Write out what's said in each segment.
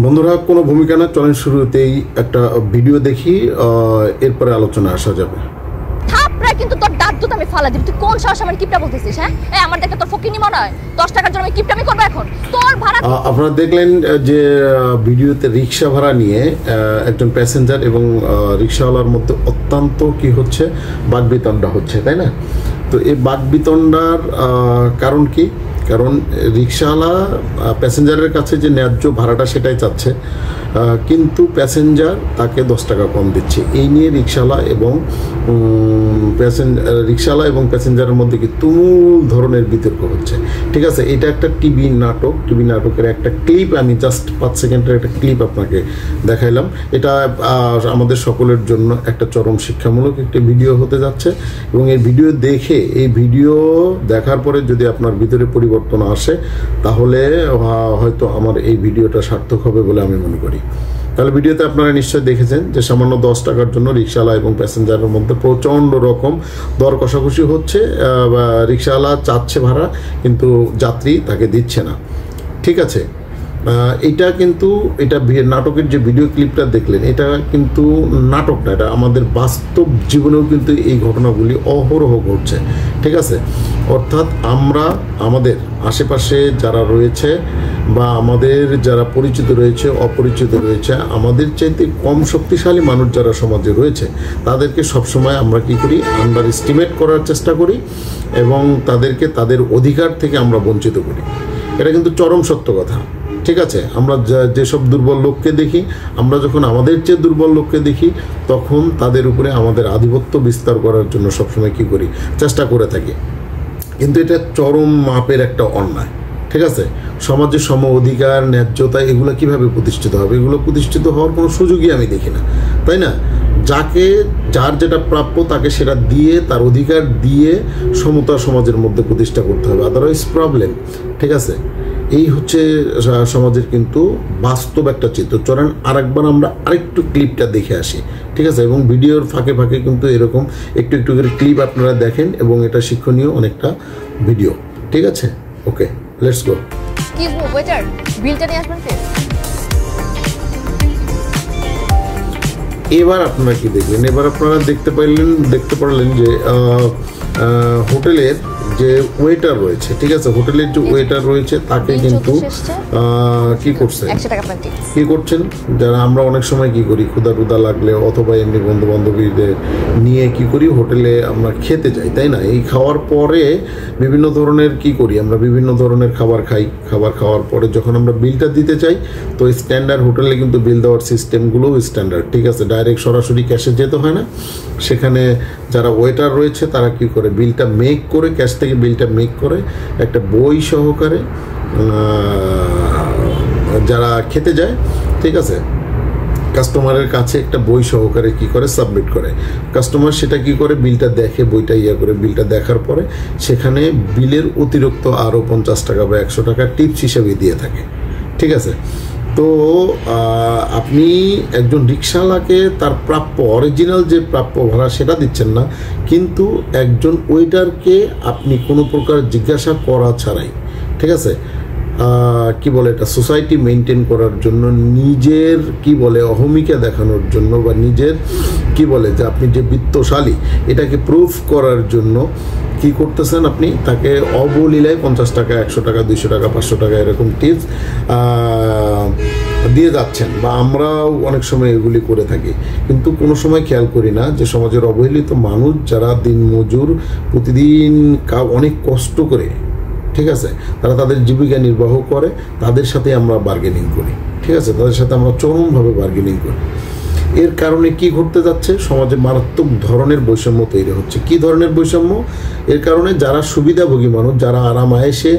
বন্ধুরা, কোনো ভূমিকা না, চলেন শুরুতেই একটা ভিডিও দেখি, এরপরে আলোচনা আসা যাবে। থাপড়া কিন্তু তোর দাঁত দুটো আমি ফালা দিবি। তুই কোন সাহস আমার কিপটা বলতেছিস? হ্যাঁ, আমার দেখে তোর ফকিনি মনে হয়? 10 টাকার জন্য আমি কিপটামি করব এখন? তোর ভাড়া আপনারা দেখলেন যে ভিডিওতে রিক্সা ভাড়া নিয়ে একজন প্যাসেঞ্জার এবং রিক্সাওয়ালার মধ্যে অত্যন্ত কি হচ্ছে, বাকবিতণ্ডা হচ্ছে, তাই না? তো এই বাকবিতণ্ডার কারণ কি? কারণ রিক্সাওয়ালা প্যাসেঞ্জারের কাছে যে ন্যায্য ভাড়াটা সেটাই চাচ্ছে, কিন্তু প্যাসেঞ্জার তাকে 10 টাকা কম দিচ্ছে। এই নিয়ে রিক্সাওয়ালা এবং প্যাসেঞ্জারের মধ্যে কি তুমুল ধরনের বিতর্ক হচ্ছে। ঠিক আছে, এটা একটা টিভি নাটকের একটা ক্লিপ, আমি জাস্ট 5 সেকেন্ডের একটা ক্লিপ আপনাকে দেখাইলাম। এটা আমাদের সকলের জন্য একটা চরম শিক্ষামূলক একটি ভিডিও হতে যাচ্ছে, এবং এই ভিডিও দেখার পরে যদি আপনার ভিতরে পরিবর্তন আসে, তাহলে হয়তো আমার এই ভিডিওটা সার্থক হবে বলে আমি মনে করি। তাহলে ভিডিওতে আপনারা নিশ্চয়ই দেখেছেন যে সামান্য 10 টাকার জন্য রিক্সাওয়ালা এবং প্যাসেঞ্জারের মধ্যে প্রচণ্ড রকম দর কষাকষি হচ্ছে। রিক্সাওয়ালা চাচ্ছে ভাড়া, কিন্তু যাত্রী তাকে দিচ্ছে না। ঠিক আছে, এটা নাটকের যে ভিডিও ক্লিপটা দেখলেন, এটা কিন্তু নাটক না, এটা আমাদের বাস্তব জীবনেও কিন্তু এই ঘটনাগুলি অহরহ ঘটছে। ঠিক আছে, অর্থাৎ আমরা আমাদের আশেপাশে যারা রয়েছে বা আমাদের যারা পরিচিত রয়েছে, অপরিচিত রয়েছে, আমাদের চাইতে কম শক্তিশালী মানুষ যারা সমাজে রয়েছে, তাদেরকে সবসময় আমরা কি করি, আন্ডার এস্টিমেট করার চেষ্টা করি এবং তাদেরকে তাদের অধিকার থেকে আমরা বঞ্চিত করি। এটা কিন্তু চরম সত্য কথা। ঠিক আছে, আমরা যেসব দুর্বল লোককে দেখি, আমরা যখন আমাদের চেয়ে দুর্বল লোককে দেখি, তখন তাদের উপরে আমাদের আধিপত্য বিস্তার করার জন্য সবসময় কি করি, চেষ্টা করে থাকি। কিন্তু এটা চরম মাপের একটা অন্যায়। ঠিক আছে, সমাজে সম অধিকার, ন্যায্যতা এগুলো কিভাবে প্রতিষ্ঠিত হবে? এগুলো প্রতিষ্ঠিত হওয়ার কোনো সুযোগই আমি দেখি না, তাই না? যার যেটা প্রাপ্য তাকে সেটা দিয়ে, তার অধিকার দিয়ে সমতা সমাজের মধ্যে প্রতিষ্ঠা করতে হবে, আদারওয়াইজ প্রবলেম। ঠিক আছে, এই হচ্ছে সমাজের কিন্তু বাস্তব একটা চিত্র। চলেন আরেকবার আমরা আরেকটু ক্লিপটা দেখে আসি। ঠিক আছে, এবং ভিডিওর ফাঁকে ফাঁকে কিন্তু এরকম একটু একটু করে ক্লিপ আপনারা দেখেন, এবং এটা শিক্ষণীয় অনেকটা ভিডিও। ঠিক আছে, okay, let's go. Excuse me waiter, বিলটা নিয়ে আসবেন প্লিজ। এবার আপনারা কি দেখলেন? এবার আপনারা দেখতে পারলেন যে হোটেলের যে ওয়েটার রয়েছে, ঠিক আছে, হোটেলের যে ওয়েটার রয়েছে তাকে কিন্তু কি করছেন, যারা আমরা অনেক সময় কি করি, ক্ষুধা লাগলে অথবা এমনি বন্ধু বান্ধবীদের নিয়ে কি করি, হোটেলে আমরা খেতে যাই, তাই না? এই খাওয়ার পরে বিভিন্ন ধরনের কি করি, আমরা বিভিন্ন ধরনের খাবার খাওয়ার পরে যখন আমরা বিলটা দিতে চাই, তো স্ট্যান্ডার্ড হোটেলে কিন্তু বিল দেওয়ার সিস্টেমগুলোও স্ট্যান্ডার্ড। ঠিক আছে, ডাইরেক্ট সরাসরি ক্যাশে যেতে হয় না। সেখানে যারা ওয়েটার রয়েছে তারা কি করে, বিলটা মেক করে, ক্যাশ থেকে বিলটা মেক করে একটা বই সহকারে যারা খেতে যায়, ঠিক আছে, কাস্টমারের কাছে একটা বই সহকারে কি করে সাবমিট করে। কাস্টমার সেটা কি করে, বিলটা দেখে, বইটা করে বিলটা দেখার পরে সেখানে বিলের অতিরিক্ত আরও 50 টাকা বা 100 টাকা টিপস হিসেবে দিয়ে থাকে। ঠিক আছে, তো আপনি একজন রিক্সাওয়ালাকে তার প্রাপ্য, অরিজিনাল যে প্রাপ্য ভাড়া সেটা দিচ্ছেন না, কিন্তু একজন ওয়েটারকে আপনি কোনো প্রকার জিজ্ঞাসা করা ছাড়াই, ঠিক আছে, কি বলে এটা, সোসাইটি মেনটেন করার জন্য, নিজের কি বলে অহমিকা দেখানোর জন্য, বা নিজের কি বলে যে আপনি যে বিত্তশালী এটাকে প্রুফ করার জন্য কি করতেছেন, আপনি তাকে অবলীলায় 50 টাকা, 100 টাকা, 200 টাকা, 500 টাকা এরকম টিপস দিয়ে যাচ্ছেন, বা আমরাও অনেক সময় এগুলি করে থাকি। কিন্তু কোনো সময় খেয়াল করি না যে সমাজের অবহেলিত মানুষ যারা দিনমজুর, প্রতিদিন অনেক কষ্ট করে, ঠিক আছে, তারা তাদের জীবিকা নির্বাহ করে, তাদের সাথে আমরা বার্গেনিং করি। ঠিক আছে, তাদের সাথে আমরা চরমভাবে বার্গেনিং করি। এর কারণে কি ঘটতে যাচ্ছে, সমাজে মারাত্মক ধরনের বৈষম্য তৈরি হচ্ছে। কি ধরনের বৈষম্য? এর কারণে যারা সুবিধাভোগী মানুষ, যারা আরামায়েশে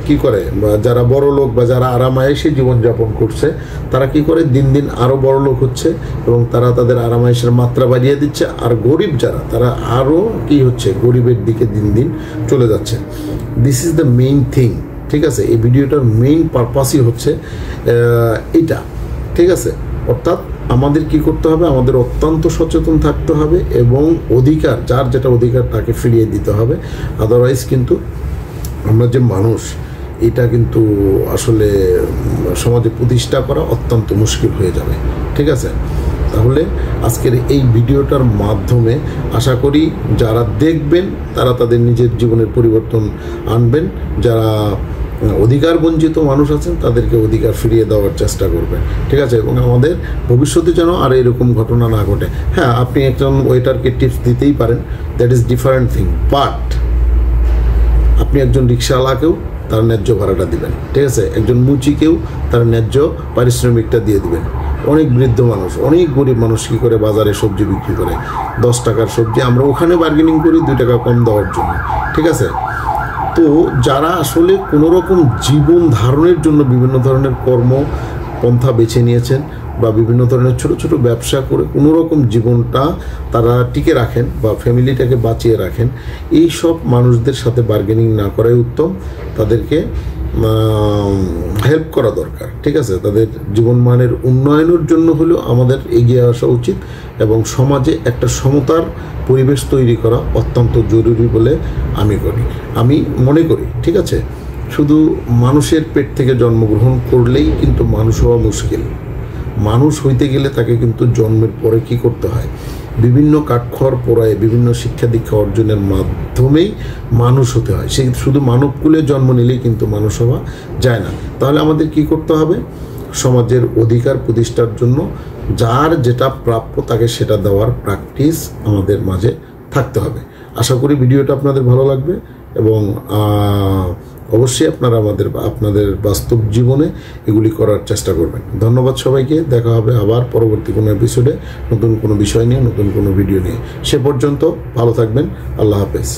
কি করে, বা যারা বড় লোক বা যারা আরামায়েশে জীবনযাপন করছে, তারা কি করে, দিন দিন আরও বড় লোক হচ্ছে এবং তারা তাদের আরামায়েশের মাত্রা বাড়িয়ে দিচ্ছে। আর গরিব যারা, তারা আরও কি হচ্ছে, গরিবের দিকে দিন দিন চলে যাচ্ছে। This is the main thing. ঠিক আছে, এই ভিডিওটার মেইন পারপাসই হচ্ছে এটা। ঠিক আছে, অর্থাৎ আমাদের কি করতে হবে, আমাদের অত্যন্ত সচেতন থাকতে হবে এবং অধিকার, যার যেটা অধিকার তাকে ফিরিয়ে দিতে হবে। আদারওয়াইজ কিন্তু আমরা যে মানুষ, এটা কিন্তু আসলে সমাজে প্রতিষ্ঠা করা অত্যন্ত মুশকিল হয়ে যাবে। ঠিক আছে, তাহলে আজকের এই ভিডিওটার মাধ্যমে আশা করি যারা দেখবেন তারা তাদের নিজের জীবনের পরিবর্তন আনবেন, যারা অধিকার বঞ্চিত মানুষ আছেন তাদেরকে অধিকার ফিরিয়ে দেওয়ার চেষ্টা করবেন। ঠিক আছে, এবং আমাদের ভবিষ্যতে যেন আর এরকম ঘটনা না ঘটে। হ্যাঁ, আপনি একজন ওয়েটারকে টিপস দিতেই পারেন, that is different thing, but আপনি একজন রিক্সাওয়ালাকেও তার ন্যায্য ভাড়াটা দিবেন। ঠিক আছে, একজন মুচিকেও তার ন্যায্য পারিশ্রমিকটা দিয়ে দিবেন। অনেক বৃদ্ধ মানুষ, অনেক গরিব মানুষ কী করে বাজারে সবজি বিক্রি করে, 10 টাকার সবজি আমরা ওখানে বার্গেনিং করি 2 টাকা কম দেওয়ার জন্য। ঠিক আছে, তো যারা আসলে কোনো রকম জীবন ধারণের জন্য বিভিন্ন ধরনের কর্মপন্থা বেছে নিয়েছেন বা বিভিন্ন ধরনের ছোট ছোট ব্যবসা করে কোনো রকম জীবনটা তারা টিকে রাখেন বা ফ্যামিলিটাকে বাঁচিয়ে রাখেন, এই সব মানুষদের সাথে বার্গেনিং না করাই উত্তম। তাদেরকে হেল্প করা দরকার। ঠিক আছে, তাদের জীবনমানের উন্নয়নের জন্য হলেও আমাদের এগিয়ে আসা উচিত এবং সমাজে একটা সমতার পরিবেশ তৈরি করা অত্যন্ত জরুরি বলে আমি মনে করি। ঠিক আছে, শুধু মানুষের পেট থেকে জন্মগ্রহণ করলেই কিন্তু মানুষ হওয়া মুশকিল। মানুষ হইতে গেলে তাকে কিন্তু জন্মের পরে কি করতে হয়, বিভিন্ন কাঠখড় পোড়ায় বিভিন্ন শিক্ষা দীক্ষা অর্জনের মাধ্যমেই মানুষ হতে হয়। সে শুধু মানবকুলে জন্ম নিলেই কিন্তু মানুষ হওয়া যায় না। তাহলে আমাদের কি করতে হবে, সমাজের অধিকার প্রতিষ্ঠার জন্য যার যেটা প্রাপ্য তাকে সেটা দেওয়ার প্র্যাকটিস আমাদের মাঝে থাকতে হবে। আশা করি ভিডিওটা আপনাদের ভালো লাগবে এবং অবশ্যই আপনাদের বাস্তব জীবনে এগুলি করার চেষ্টা করবেন। ধন্যবাদ সবাইকে। দেখা হবে আবার পরবর্তী কোনো এপিসোডে নতুন কোনো বিষয় নিয়ে, নতুন কোনো ভিডিও নিয়ে। সে পর্যন্ত ভালো থাকবেন। আল্লাহ হাফেজ।